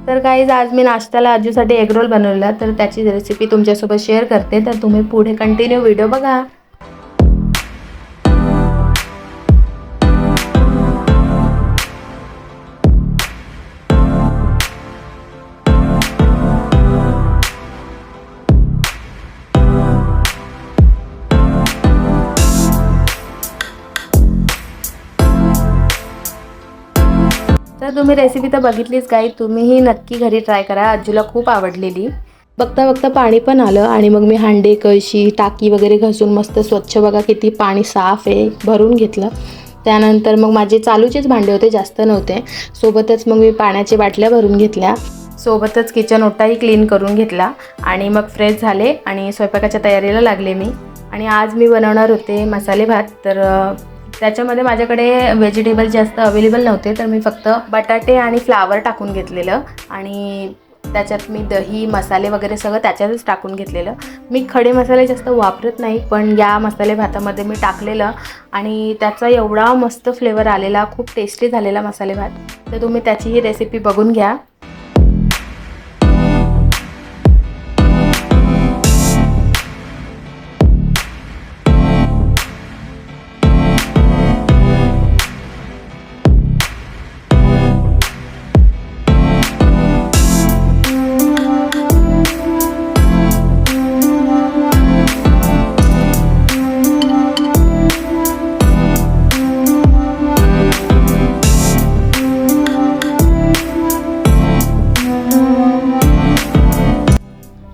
तर गाईज आज मी नाश्त्याला आजूसाठी एग रोल बनवलेला, तर त्याची रेसिपी तुमच्यासोबत शेअर करते, तर तुम्ही पुढे कंटिन्यू व्हिडिओ बघा. तर तुम्ही रेसिपी तर बघितलीच गाईज, तुम्हीही नक्की घरी ट्राय करा. आजूला खूप आवडलेली. बघता बघता पाणी पण आलं आणि मग मी हांडे कळशी टाकी वगैरे घासून मस्त स्वच्छ, बघा किती पाणी साफ आहे, भरून घेतलं. त्यानंतर मग माझे चालूचेच भांडे होते, जास्त नव्हते. सोबतच मग मी पाण्याच्या बाटल्या भरून घेतल्या. सोबतच किचन ओटाही क्लीन करून घेतला आणि मग फ्रेश झाले आणि स्वयंपाकाच्या तयारीला लागले मी. आणि आज मी बनवणार होते मसाले भात. तर त्याच्यामध्ये माझ्याकडे व्हेजिटेबल जास्त अवेलेबल नव्हते, तर मी फक्त बटाटे आणि फ्लावर टाकून घेतलेलं आणि त्याच्यात मी दही मसाले वगैरे सगळं त्याच्यातच टाकून घेतलेलं. मी खडे मसाले जास्त वापरत नाही, पण या मसाले भातामध्ये मी टाकलेलं आणि त्याचा एवढा मस्त फ्लेवर आलेला, खूप टेस्टी झालेला मसाले भात. तर तुम्ही त्याचीही रेसिपी बघून घ्या.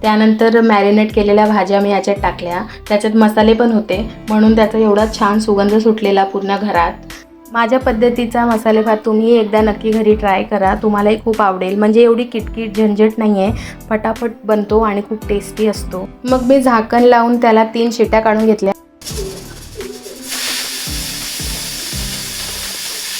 त्यानंतर मॅरिनेट केलेल्या भाज्या मी याच्यात टाकल्या. त्याच्यात मसाले पण होते, म्हणून त्याचा एवढा छान सुगंध सुटलेला पूर्ण घरात. माझ्या पद्धतीचा मसाले भात तुम्ही एकदा नक्की घरी ट्राय करा, तुम्हालाही खूप आवडेल. म्हणजे एवढी किटकिट झंझट नाही आहे, फटाफट बनतो आणि खूप टेस्टी असतो. मग मी झाकण लावून त्याला 3 शिट्या काढून घेतल्या.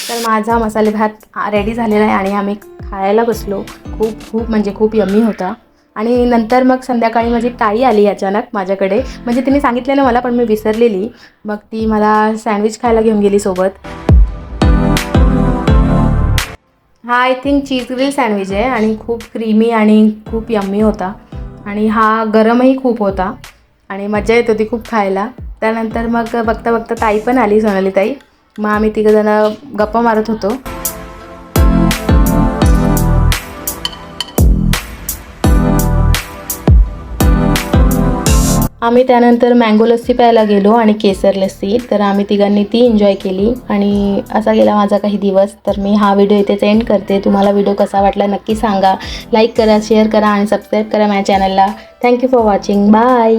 तर माझा मसाले भात रेडी झालेला आहे आणि आम्ही खायला बसलो. खूप म्हणजे खूप यम्मी होता. आणि नंतर मग संध्याकाळी माझी ताई आली अचानक माझ्याकडे. म्हणजे तिने सांगितलेलं मला, पण मी विसरलेली. मग ती मला सँडविच खायला घेऊन गेली सोबत. हा I think cheese grill sandwich आहे आणि खूप क्रीमी आणि खूप यम्मी होता. आणि हा गरमही खूप होता आणि मजा येत होती खूप खायला. त्यानंतर मग बघता बघता ताई पण आली, सोनाली ताई. मग आम्ही तिघंजणं गप्पा मारत होतो. आम्ही त्यानंतर मँगो लस्सी प्यायला गेलो आणि केसर लस्सी. तर आम्ही तिघांनी ती एन्जॉय केली आणि असा गेला माझा काही दिवस. तर मी हा व्हिडिओ इथेच एंड करते. तुम्हाला व्हिडिओ कसा वाटला नक्की सांगा. लाईक करा, शेअर करा आणि सबस्क्राईब करा माझ्या चॅनलला. Thank you for watching. बाय.